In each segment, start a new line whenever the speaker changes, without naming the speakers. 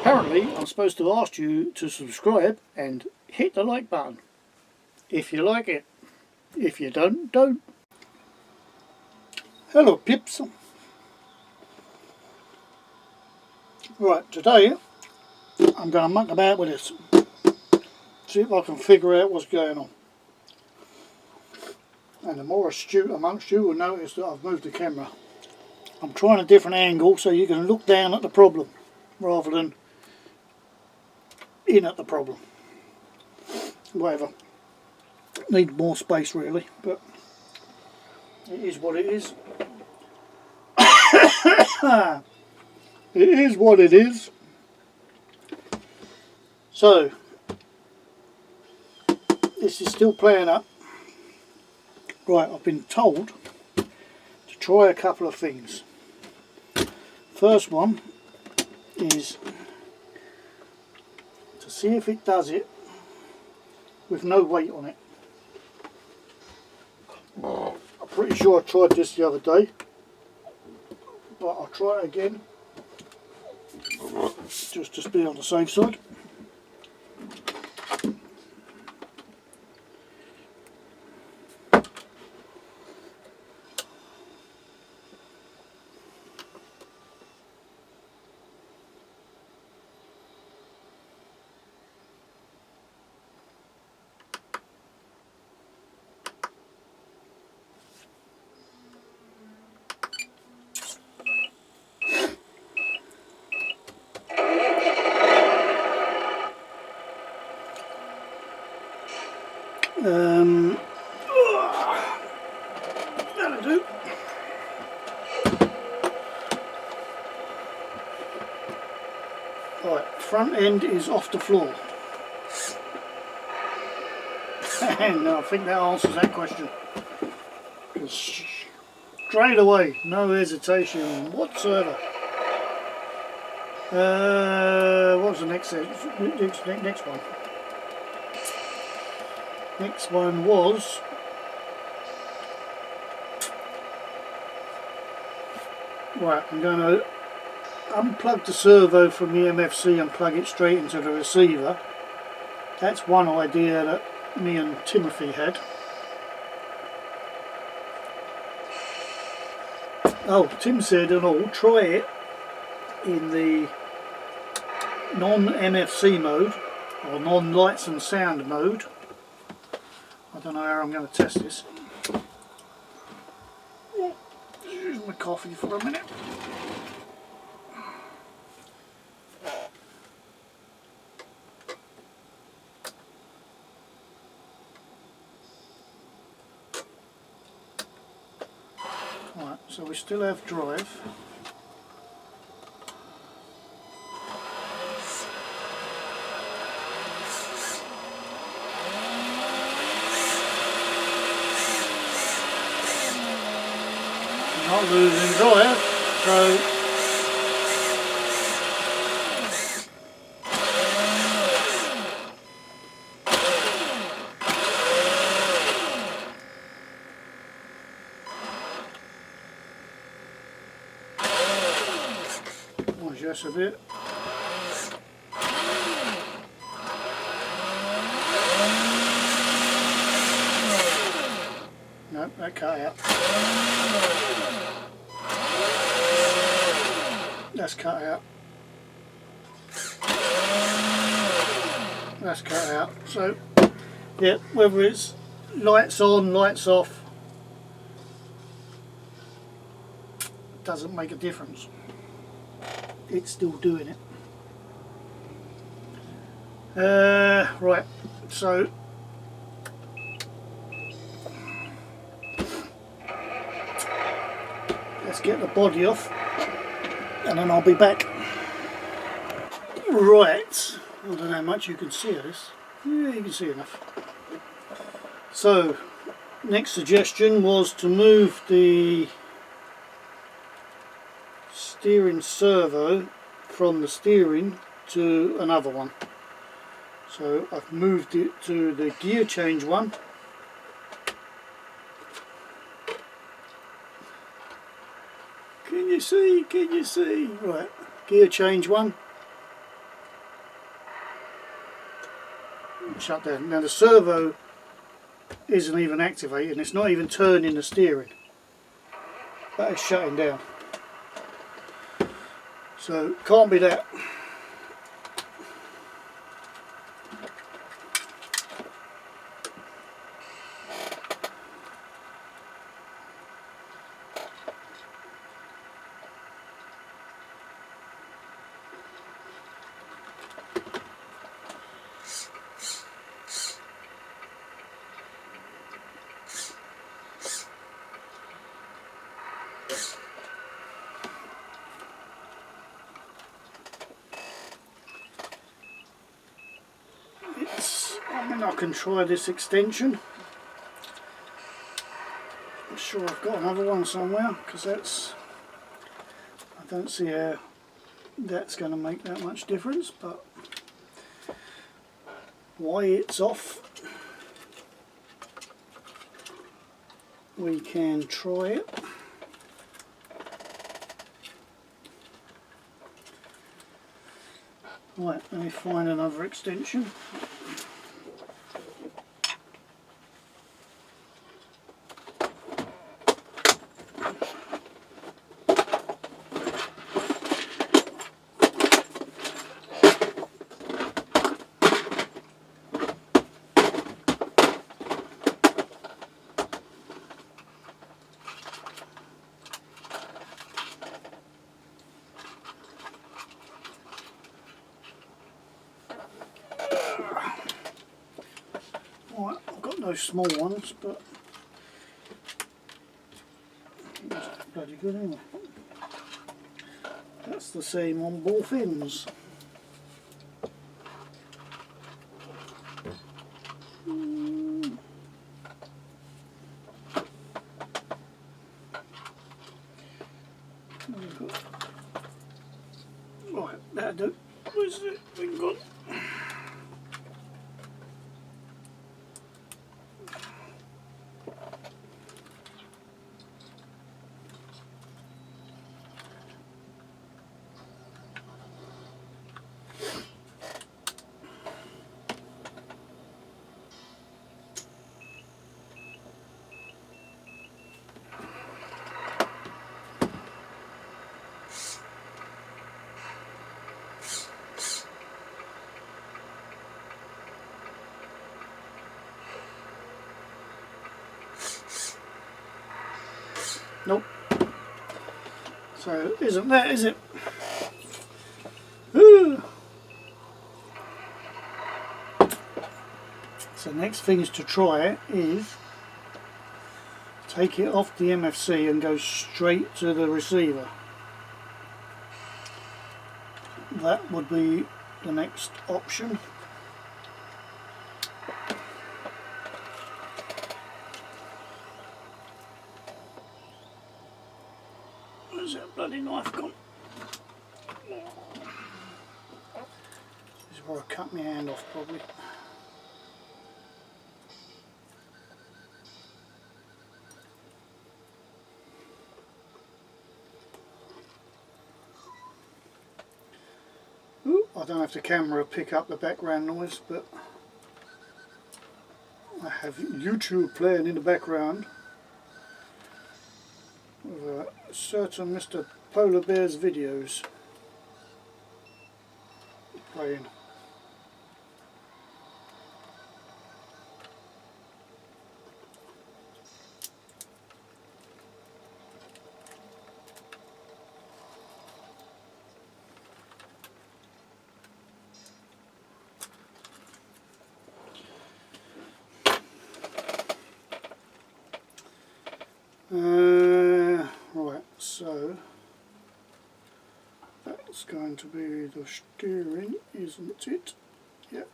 Apparently I'm supposed to ask you to subscribe and hit the like button if you like it. If you don't. Hello pips. Right, today I'm going to muck about with this. See if I can figure out what's going on. And the more astute amongst you will notice that I've moved the camera. I'm trying a different angle so you can look down at the problem rather than in at the problem. Whatever. Need more space really, but it is what it is. It is what it is. So, this is still playing up. Right, I've been told to try a couple of things. First one is to see if it does it with no weight on it. I'm pretty sure I tried this the other day, but I'll try it again just to be on the safe side. That'll do. Right, front end is off the floor. And I think that answers that question. Straight away, no hesitation whatsoever. What was the next one? Next one was right. I'm going to unplug the servo from the MFC and plug it straight into the receiver. That's one idea that me and Timothy had. Oh, Tim said, and I'll try it in the non-MFC mode or non-lights and sound mode. I don't know how I'm going to test this. Use my coffee for a minute. Right, so we still have drive. Not losing drive, so just a bit. No, that cut out. That's cut out. That's cut out. So, yeah, whether it's lights on, lights off, doesn't make a difference. It's still doing it. Right, so let's get the body off and then I'll be back. Right, I don't know how much you can see of this. Yeah, you can see enough. So, next suggestion was to move the steering servo from the steering to another one. So I've moved it to the gear change one. Can you see? Can you see? Right, gear change one. shut down. Now the servo isn't even activated, it's not even turning the steering. That is shutting down. So can't be that. I mean, I can try this extension. I'm sure I've got another one somewhere, because I don't see how that's going to make that much difference, but why it's off, we can try it. Right, let me find another extension. Right, I've got no small ones, but that's bloody good anyway. That's the same on both ends. Right, that'll do. Where's the thing gone? Nope. So isn't that, is it? Ooh. So next thing is to try it is take it off the MFC and go straight to the receiver. That would be the next option. Where's that bloody knife gone? This is where I cut my hand off probably. Ooh, I don't have the camera pick up the background noise, but I have YouTube playing in the background with a certain Mr. Polar Bear's videos playing. Right, so that's going to be the steering, isn't it? Yep.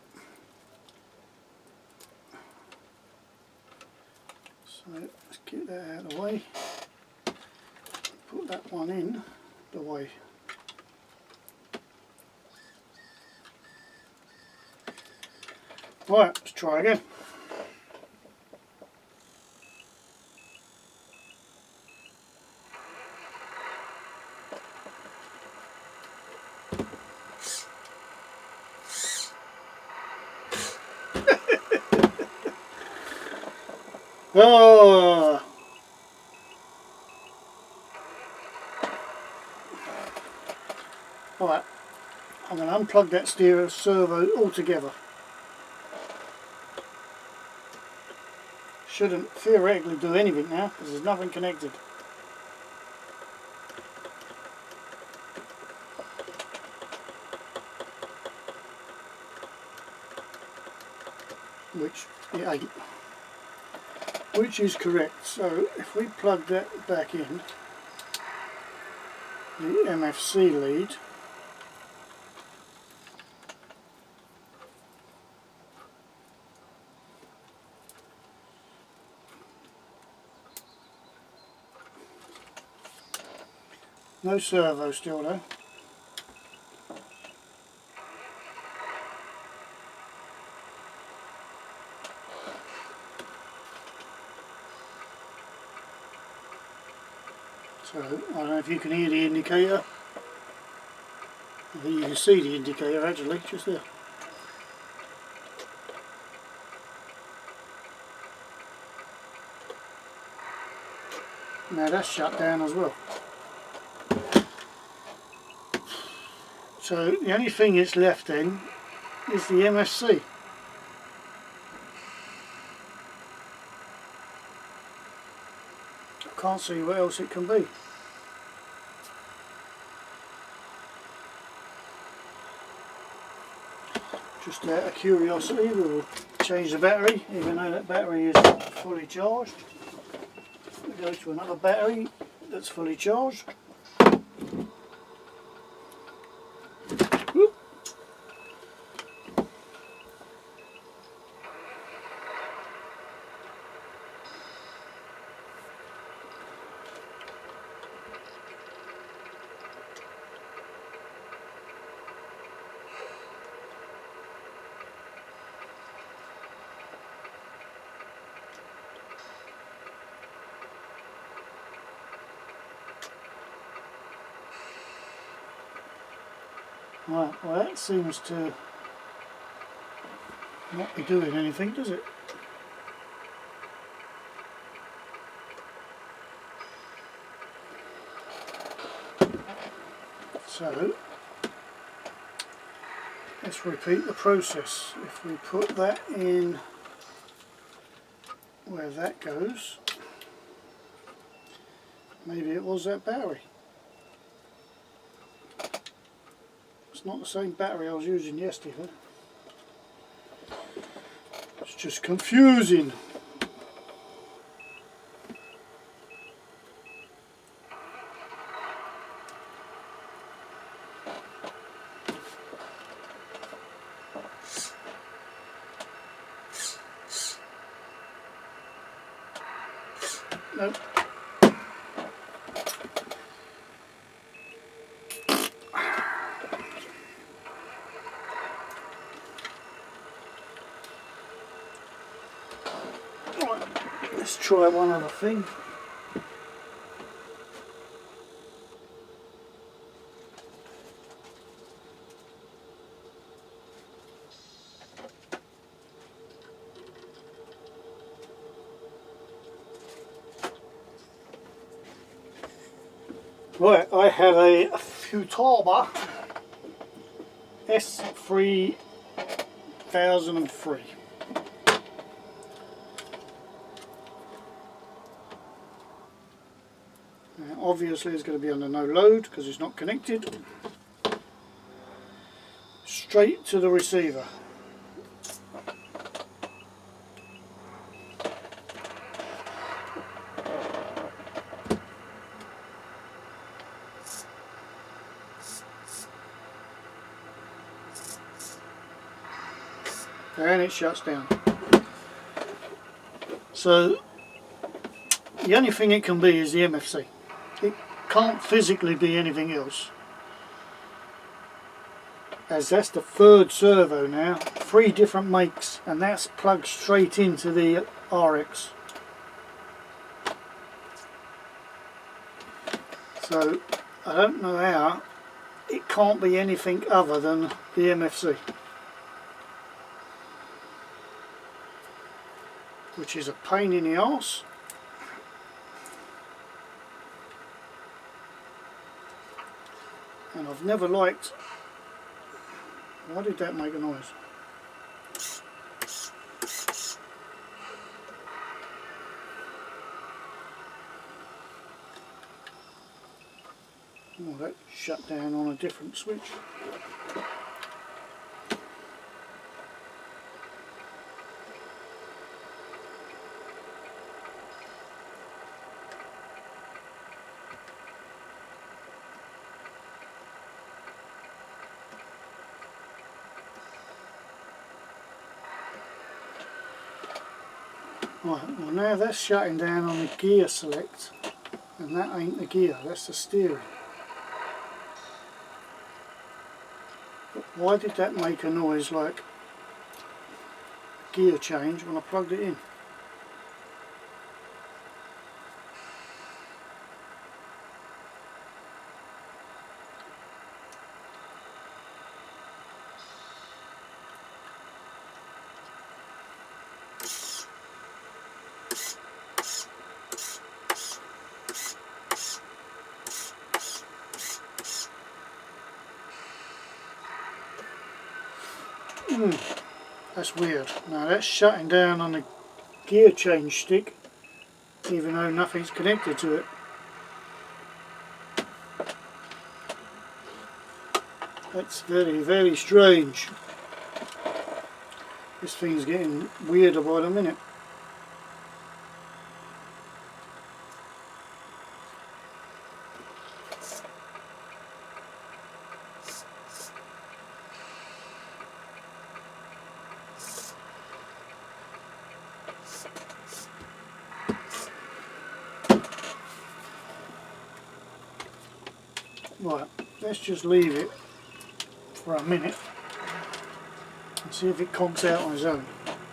So let's get that out of the way. Put that one in the way. Right, let's try again. Oh! Alright, I'm going to unplug that stereo servo altogether. Shouldn't theoretically do anything now because there's nothing connected. Which it ain't. Which is correct. So if we plug that back in, the MFC lead, no servo still though. So I don't know if you can hear the indicator. I think you can see the indicator actually, just there. Now that's shut down as well. So the only thing that's left then is the MFC. I can't see what else it can be. Just out of curiosity, we will change the battery, even though that battery is fully charged. We go to another battery that's fully charged. Whoop. Right, well that seems to not be doing anything, does it? So let's repeat the process. If we put that in where that goes, maybe it was that battery. It's not the same battery I was using yesterday. It's just confusing. Nope. Right, let's try one other thing. Right, I have a Futaba S3003. Now, obviously it's going to be under no load because it's not connected. Straight to the receiver. And it shuts down. So the only thing it can be is the MFC. It can't physically be anything else, as that's the third servo now, 3 different makes, and that's plugged straight into the RX. So I don't know how it can't be anything other than the MFC. which is a pain in the arse. And I've never liked... Why did that make a noise? Oh, that shut down on a different switch. Right, well now that's shutting down on the gear select, and that ain't the gear, that's the steering. But why did that make a noise like gear change when I plugged it in? That's weird. Now that's shutting down on the gear change stick, even though nothing's connected to it. That's very, very strange. This thing's getting weirder by the minute. Right, let's just leave it for a minute and see if it conks out on its own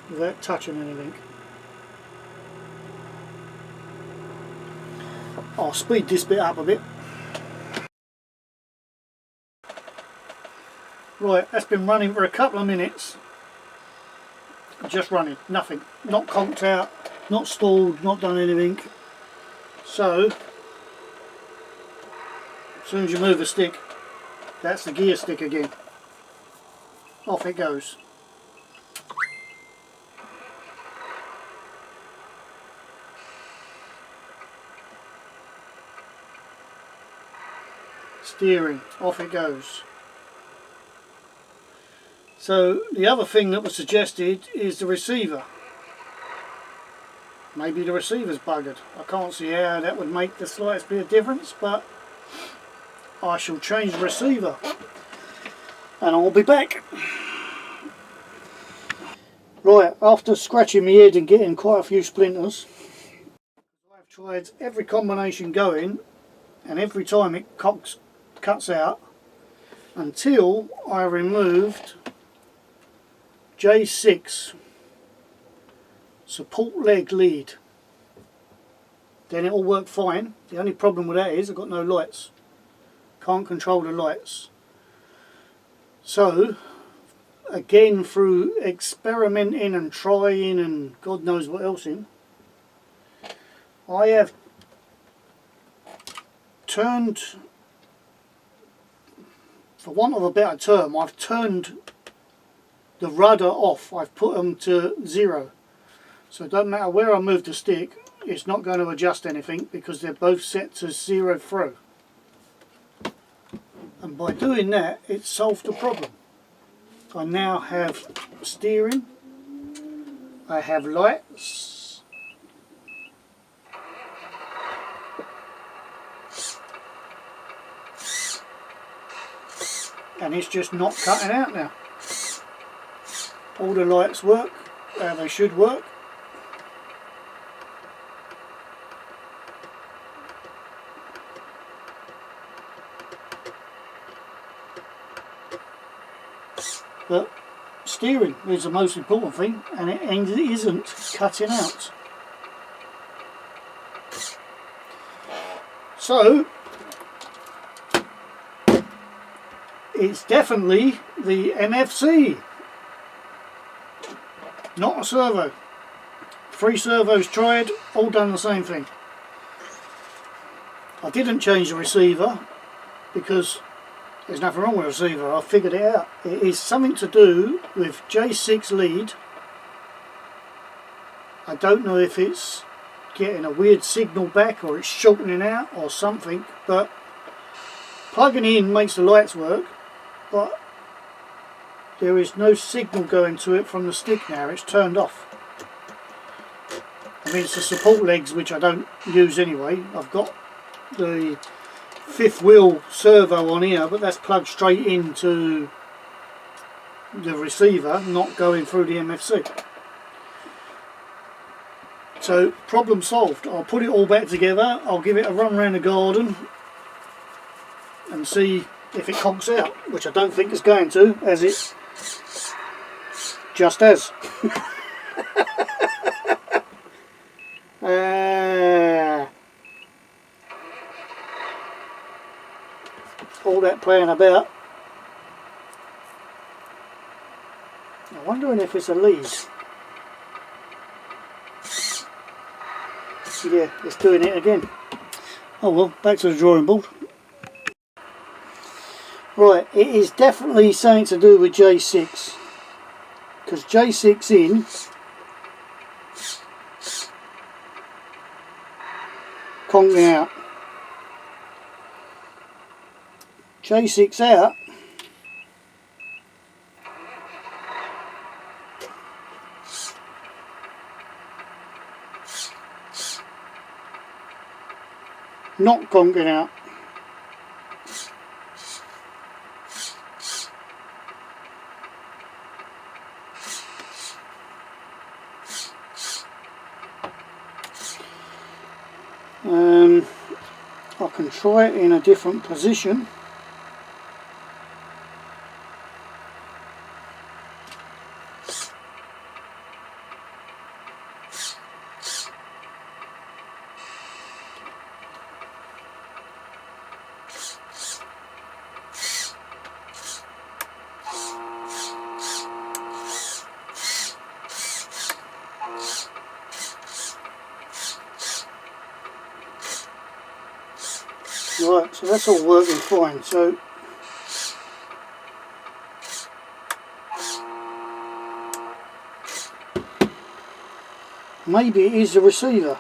without touching anything. I'll speed this bit up a bit. Right, that's been running for a couple of minutes. Just running, nothing. Not conked out, not stalled, not done anything. So, as soon as you move the stick, that's the gear stick again. Off it goes. Steering, off it goes. So the other thing that was suggested is the receiver. Maybe the receiver's buggered. I can't see how that would make the slightest bit of difference, but I shall change the receiver and I'll be back. Right, after scratching my head and getting quite a few splinters, I've tried every combination going, and every time it cuts out, until I removed J6 support leg lead. Then it all worked fine. The only problem with that is I've got no lights. Can't control the lights. So again, through experimenting and trying and God knows what else in, I have turned, for want of a better term, I've turned the rudder off. I've put them to 0. So it doesn't matter where I move the stick, it's not going to adjust anything because they're both set to 0 throw. And by doing that, it solved the problem. I now have steering, I have lights, and it's just not cutting out now. All the lights work how they should work. But steering is the most important thing, and it isn't cutting out. So it's definitely the MFC, not a servo. 3 servos tried, all done the same thing. I didn't change the receiver because there's nothing wrong with the receiver. I figured it out. It is something to do with J6 lead. I don't know if it's getting a weird signal back or it's shortening out or something, but plugging in makes the lights work, but there is no signal going to it from the stick now. It's turned off. I mean, it's the support legs, which I don't use anyway. I've got the 5th wheel servo on here, but that's plugged straight into the receiver, not going through the MFC. So problem solved. I'll put it all back together, I'll give it a run around the garden and see if it conks out, which I don't think it's going to, as it just has. All that playing about. I'm wondering if it's a lead. Yeah, it's doing it again. Oh well, back to the drawing board. Right, it is definitely something to do with J6, because J6 in conking out, J6 out not conking out. I can try it in a different position. Right, so that's all working fine. So maybe it is the receiver.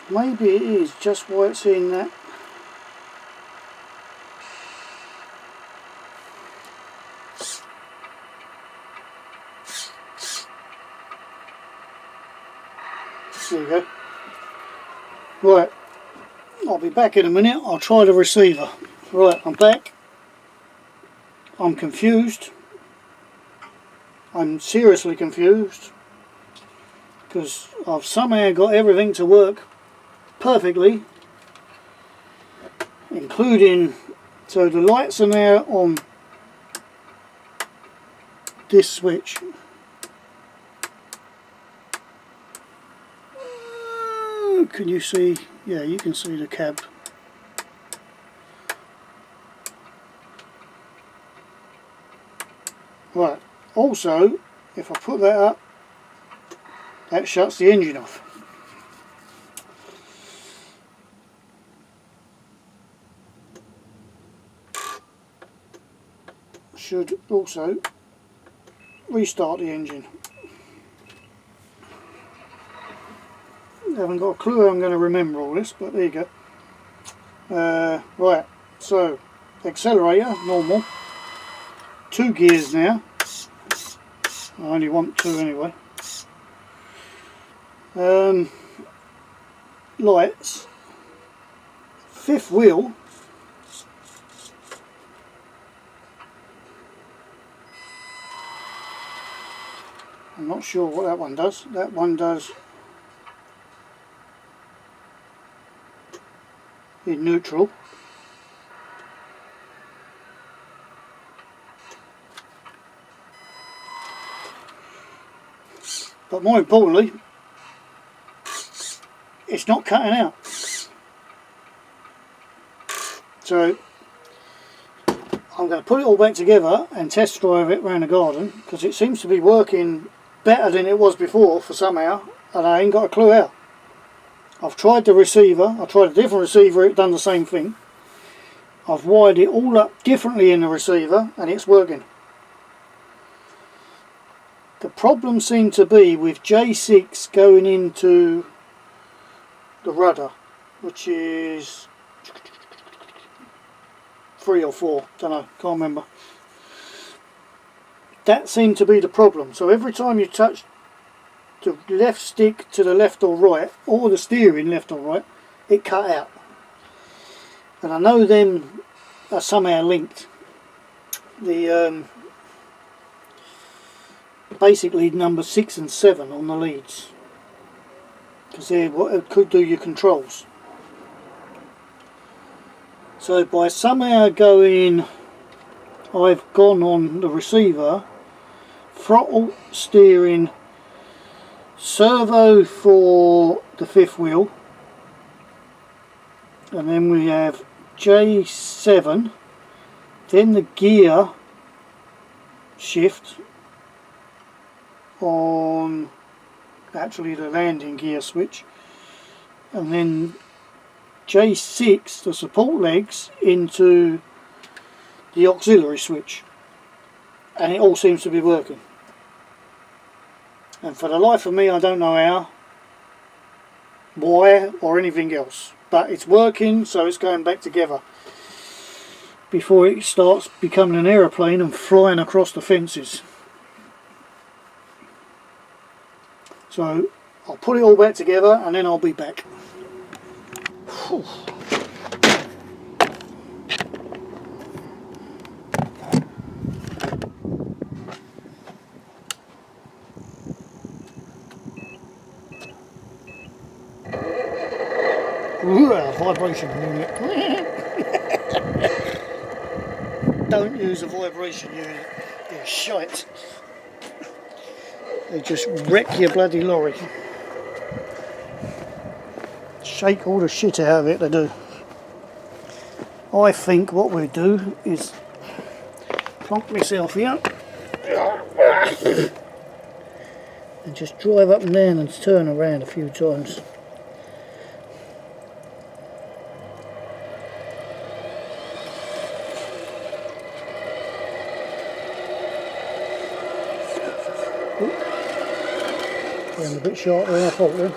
Maybe it is just why it's in that. There you go. Right, I'll be back in a minute. I'll try the receiver. Right, I'm back. I'm confused. I'm seriously confused because I've somehow got everything to work perfectly, including, so the lights are now on this switch. Can you see? Yeah, you can see the cab. Right, also if I put that up, that shuts the engine off. Should also restart the engine. I haven't got a clue how I'm going to remember all this, but there you go. Right, so accelerator, normal. 2 gears now. I only want 2 anyway. Lights. 5th wheel. I'm not sure what that one does. That one does in neutral. But more importantly, it's not cutting out. So I'm I'm going to put it all back together and test drive it around the garden, because it seems to be working better than it was before for somehow, and I ain't got a clue how. I've tried the receiver, I tried a different receiver, it done the same thing. I've wired it all up differently in the receiver and it's working. The problem seemed to be with J6 going into the rudder, which is 3 or 4, don't know, can't remember. That seemed to be the problem. So every time you touch the left stick to the left or right, or the steering left or right, it cut out. And I know them are somehow linked. The basically number 6 and 7 on the leads, because they're what it could do your controls. So by somehow going, I've gone on the receiver, throttle, steering, servo for the 5th wheel, and then we have J7, then the gear shift on actually the landing gear switch, and then J6, the support legs, into the auxiliary switch, and it all seems to be working. And for the life of me, I don't know how, why, or anything else, but it's working, so it's going back together before it starts becoming an aeroplane and flying across the fences. So I'll put it all back together and then I'll be back. Whew. Vibration unit. Don't use a vibration unit, they're shite. They just wreck your bloody lorry. Shake all the shit out of it, they do. I think what we do is plonk myself here and just drive up and down and turn around a few times. Going a bit sharper than I thought then.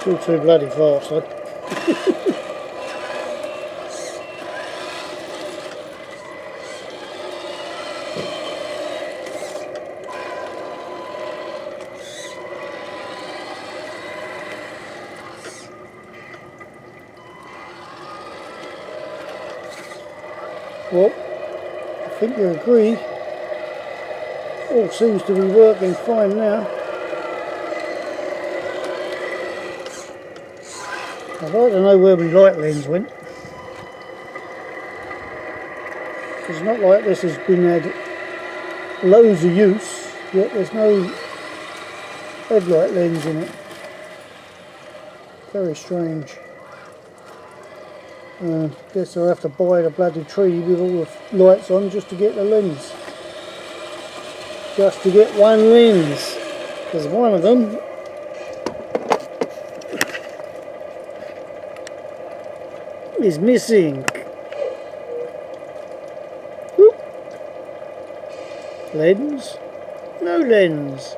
Still too bloody fast, though. Well, I think you agree. All seems to be working fine now. I'd like to know where my light lens went. It's not like this has been had loads of use, yet there's no headlight lens in it. Very strange. Guess I'll have to buy the bloody tree with all the lights on just to get the lens. Just to get one lens. Because one of them is missing. Whoop. Lens? No lens.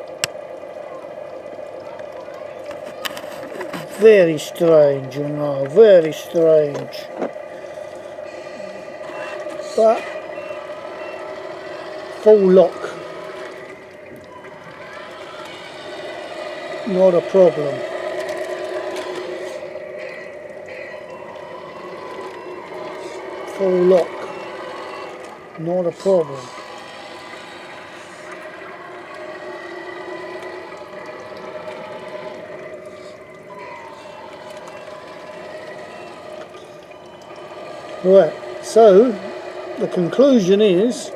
Very strange, you know, very strange. But full lock, not a problem. Full lock, not a problem. Right, so the conclusion is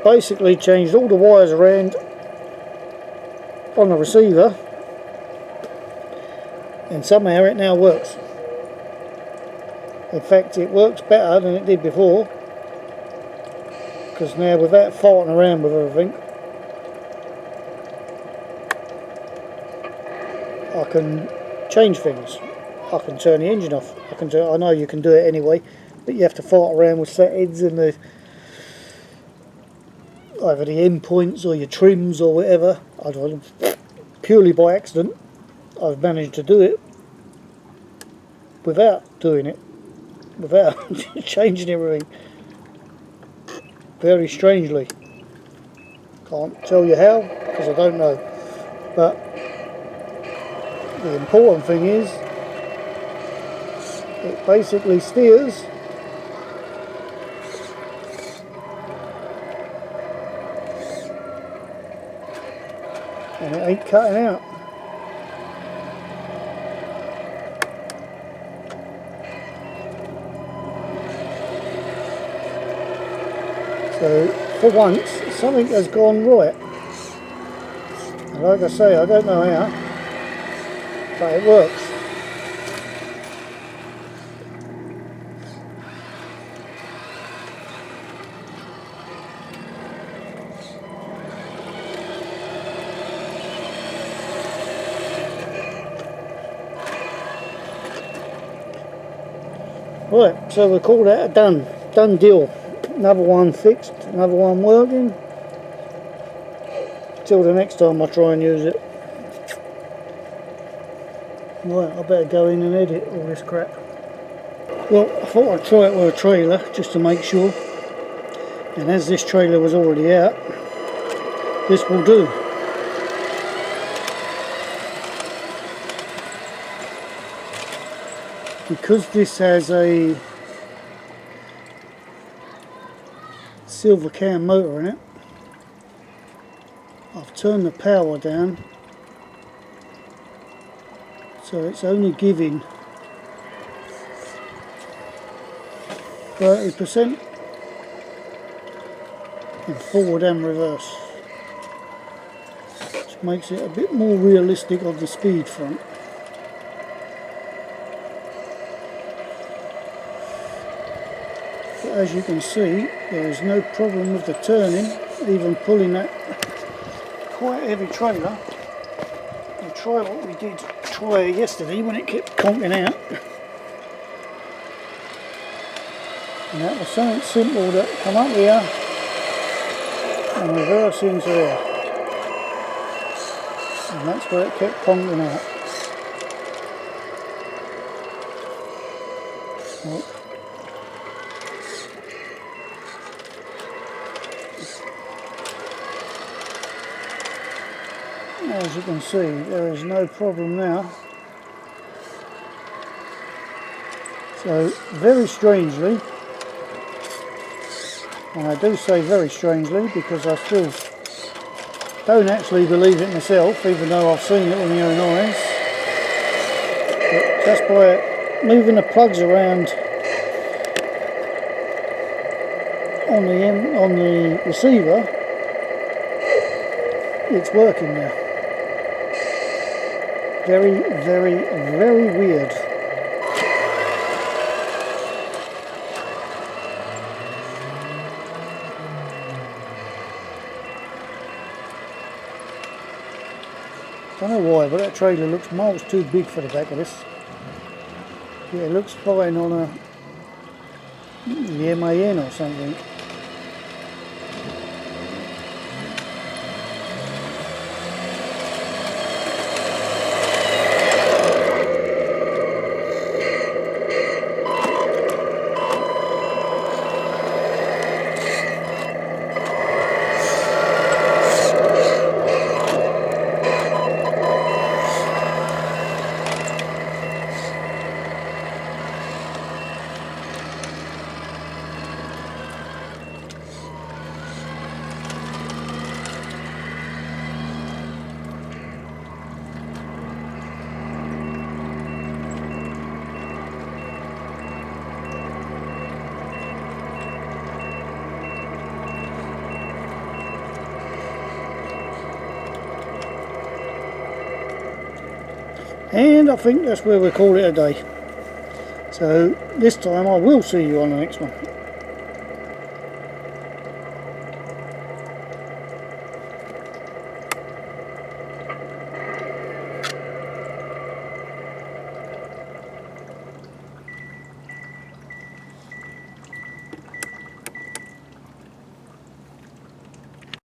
basically changed all the wires around on the receiver and somehow it now works. In fact, it works better than it did before, because now without farting around with everything, I can change things. I can turn the engine off. I know you can do it anyway, but you have to fart around with settings and the either the end points or your trims or whatever. Purely by accident, I've managed to do it without doing it, without changing everything. Very strangely. Can't tell you how, because I don't know. But the important thing is, it basically steers and it ain't cutting out. So for once something has gone right. And like I say, I don't know how, but it works. Right, so we'll call that a done deal. Another one fixed, another one working. Till the next time I try and use it. Right, I better go in and edit all this crap. Well, I thought I'd try it with a trailer just to make sure. And as this trailer was already out, this will do. Because this has a silver cam motor in it, I've turned the power down so it's only giving 30% in forward and reverse, which makes it a bit more realistic on the speed front. But as you can see, there is no problem with the turning, even pulling that quite heavy trailer. We'll try what we did try yesterday when it kept conking out. And that was something simple, that come up here and reverse into there. And that's where it kept conking out. Well, as you can see, there is no problem now. So, very strangely, and I do say very strangely because I still don't actually believe it myself, even though I've seen it with my own eyes, but just by moving the plugs around on the receiver, it's working now. Very, very, very weird. Don't know why, but that trailer looks miles too big for the back of this. Yeah, it looks fine on the MAN or something. And I think that's where we'll call it a day. So this time I will see you on the next one.